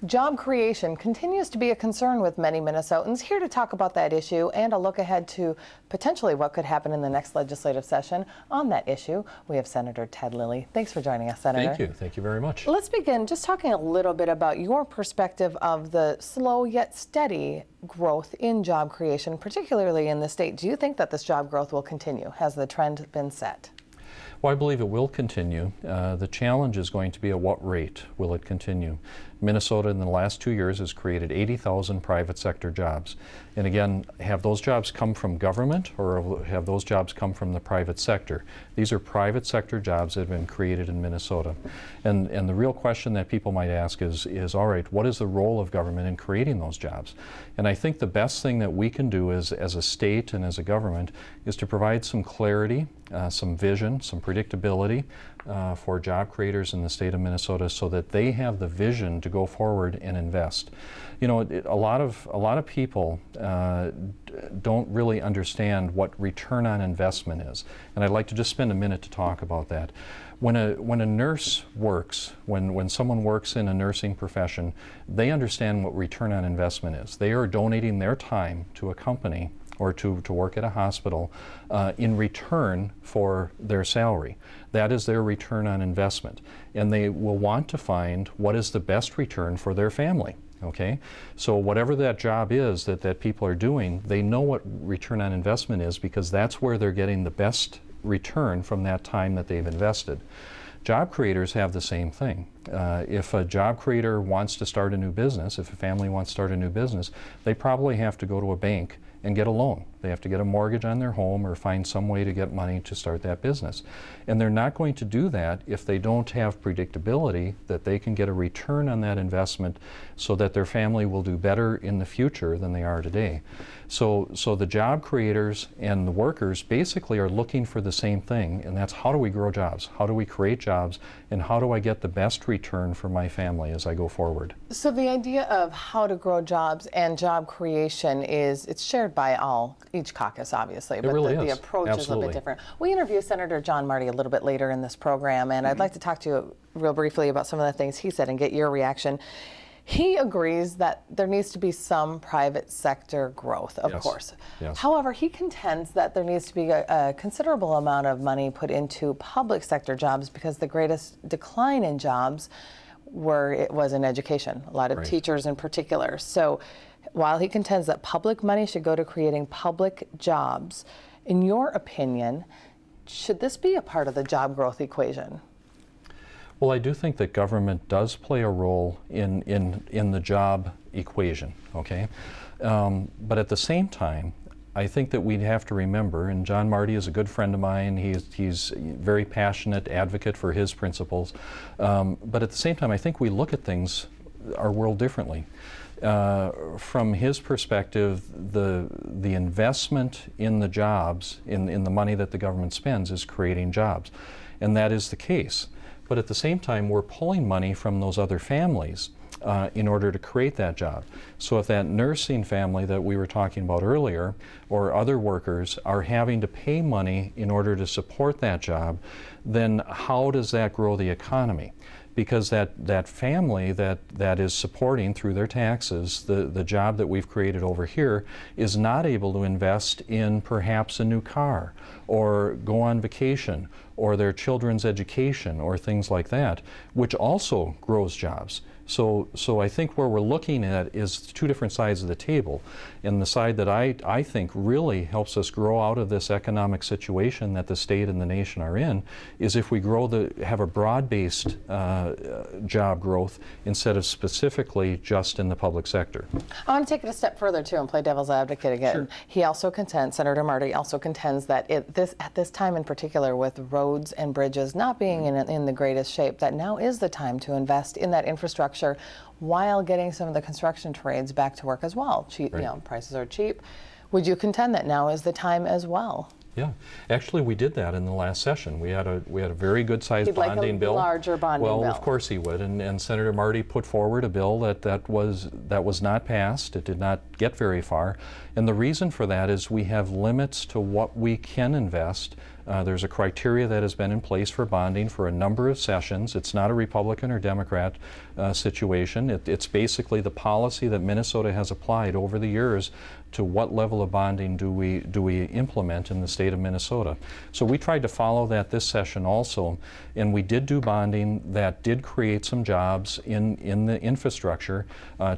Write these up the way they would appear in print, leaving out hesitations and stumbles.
Job creation continues to be a concern with many Minnesotans. Here to talk about that issue and a look ahead to potentially what could happen in the next legislative session on that issue, we have Senator Ted Lillie. Thanks for joining us, Senator. Thank you. Thank you very much. Let's begin just talking a little bit about your perspective of the slow yet steady growth in job creation, particularly in the state. Do you think that this job growth will continue? Has the trend been set? Well, I believe it will continue. The challenge is going to be at what rate will it continue. Minnesota in the last 2 years has created 80,000 private sector jobs. And again, have those jobs come from government or have those jobs come from the private sector? These are private sector jobs that have been created in Minnesota. And the real question that people might ask is, all right, what is the role of government in creating those jobs? And I think the best thing that we can do as a state and as a government is to provide some clarity, some vision, some predictability for job creators in the state of Minnesota so that they have the vision to go forward and invest. You know, a lot of people don't really understand what return on investment is, and I'd like to just spend a minute to talk about that. When a nurse works, when someone works in a nursing profession, they understand what return on investment is. They are donating their time to a company or to work at a hospital in return for their salary. That is their return on investment. And they will want to find what is the best return for their family. Okay? So whatever that job is that people are doing, they know what return on investment is because that's where they're getting the best return from that time that they've invested. Job creators have the same thing. If a job creator wants to start a new business, if a family wants to start a new business, they probably have to go to a bank and get a loan. They have to get a mortgage on their home or find some way to get money to start that business. And they're not going to do that if they don't have predictability that they can get a return on that investment so that their family will do better in the future than they are today. So the job creators and the workers basically are looking for the same thing, and that's how do we grow jobs? How do we create jobs? And how do I get the best return for my family as I go forward? So the idea of how to grow jobs and job creation it's shared by each caucus, obviously, but really the approach is a little bit different. We interview Senator John Marty a little bit later in this program, and I'd like to talk to you real briefly about some of the things he said and get your reaction. He agrees that there needs to be some private sector growth, of course. Yes. However, he contends that there needs to be a considerable amount of money put into public sector jobs because the greatest decline in jobs was in education, a lot of teachers in particular. So while he contends that public money should go to creating public jobs, in your opinion, should this be a part of the job growth equation? Well, I do think that government does play a role in the job equation, okay? But at the same time, I think that we have to remember, and John Marty is a good friend of mine, he's a very passionate advocate for his principles, but at the same time, I think we look at our world differently. From his perspective, the investment in the jobs, in the money that the government spends, is creating jobs, and that is the case. But at the same time, we're pulling money from those other families in order to create that job. So if that nursing family that we were talking about earlier, or other workers, are having to pay money in order to support that job, then how does that grow the economy? Because that family that is supporting through their taxes the job that we've created over here is not able to invest in perhaps a new car or go on vacation or their children's education or things like that, which also grows jobs. So I think where we're looking at is two different sides of the table. And the side that I think really helps us grow out of this economic situation that the state and the nation are in is if we have a broad-based job growth instead of specifically just in the public sector. I want to take it a step further too and play devil's advocate again. Sure. He also contends, Senator Marty also contends that at this time in particular, with roads and bridges not being in the greatest shape, that now is the time to invest in that infrastructure while getting some of the construction trades back to work as well. Cheap, you know, prices are cheap. Would you contend that now is the time as well? Yeah, actually, we did that in the last session. We had a very good-sized bonding bill. He'd like a larger bonding bill. Well, of course he would, and Senator Marty put forward a bill that was not passed. It did not get very far, and the reason for that is we have limits to what we can invest There's a criteria that has been in place for bonding for a number of sessions. It's not a Republican or Democrat situation. It's basically the policy that Minnesota has applied over the years to what level of bonding do we implement in the state of Minnesota. So we tried to follow that this session also, and we did do bonding that did create some jobs in the infrastructure,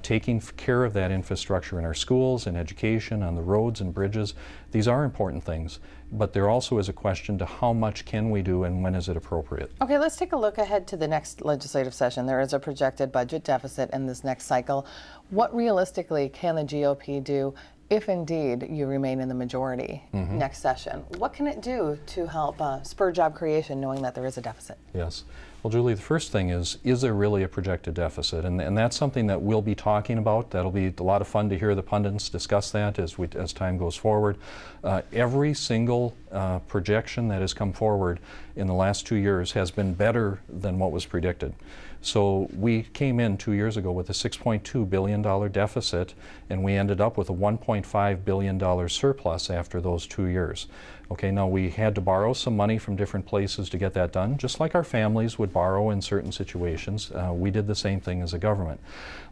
taking care of that infrastructure in our schools and education, on the roads and bridges. These are important things, but there also is a question to how much can we do and when is it appropriate. Okay, let's take a look ahead to the next legislative session. There is a projected budget deficit in this next cycle. What realistically can the GOP do if indeed you remain in the majority next session? What can it do to help spur job creation, knowing that there is a deficit? Yes. Well, Julie, the first thing is there really a projected deficit? And that's something that we'll be talking about. That'll be a lot of fun to hear the pundits discuss that as time goes forward. Every single projection that has come forward in the last 2 years has been better than what was predicted. So we came in 2 years ago with a $6.2 billion deficit, and we ended up with a $1.5 billion surplus after those 2 years. Okay, now we had to borrow some money from different places to get that done, just like our families would borrow in certain situations. We did the same thing as a government.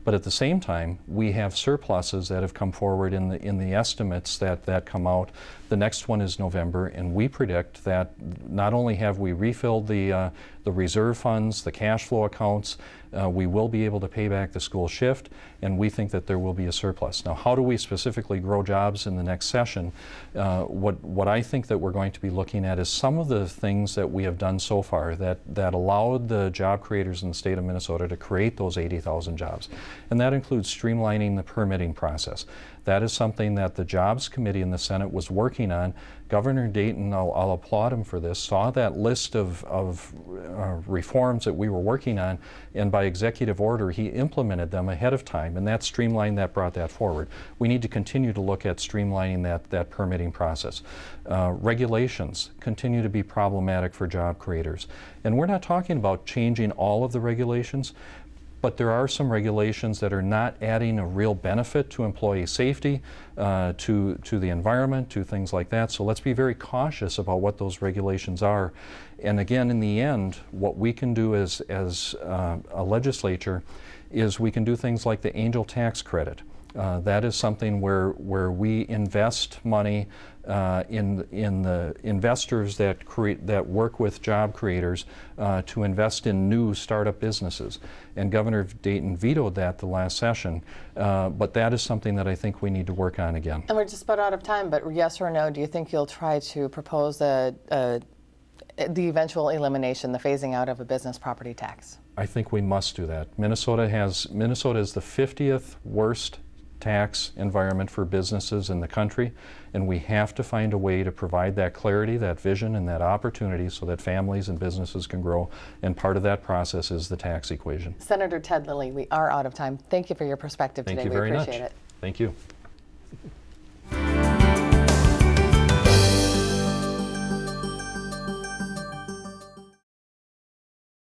But at the same time, we have surpluses that have come forward in the estimates that come out. The next one is November, and we predict that not only have we refilled the reserve funds, the cash flow accounts, we will be able to pay back the school shift, and we think that there will be a surplus. Now, how do we specifically grow jobs in the next session? What I think that we're going to be looking at is some of the things that we have done so far that allowed the job creators in the state of Minnesota to create those 80,000 jobs. And that includes streamlining the permitting process. That is something that the Jobs Committee in the Senate was working on. Governor Dayton, I'll applaud him for this, saw that list of reforms that we were working on, and by executive order he implemented them ahead of time, and that streamlined that, brought that forward. We need to continue to look at streamlining that permitting process. Regulations continue to be problematic for job creators, and we're not talking about changing all of the regulations, but there are some regulations that are not adding a real benefit to employee safety, to the environment, to things like that. So let's be very cautious about what those regulations are. And again, in the end, what we can do as a legislature is we can do things like the angel tax credit. That is something where we invest money in the investors that work with job creators to invest in new startup businesses. And Governor Dayton vetoed that the last session, but that is something that I think we need to work on again. And we're just about out of time, but yes or no, do you think you'll try to propose the eventual elimination, the phasing out of a business property tax? I think we must do that. Minnesota is the 50th worst tax environment for businesses in the country, and we have to find a way to provide that clarity, that vision, and that opportunity so that families and businesses can grow, and part of that process is the tax equation. Senator Ted Lillie, we are out of time. Thank you for your perspective today. Thank you very much. We appreciate it. Thank you.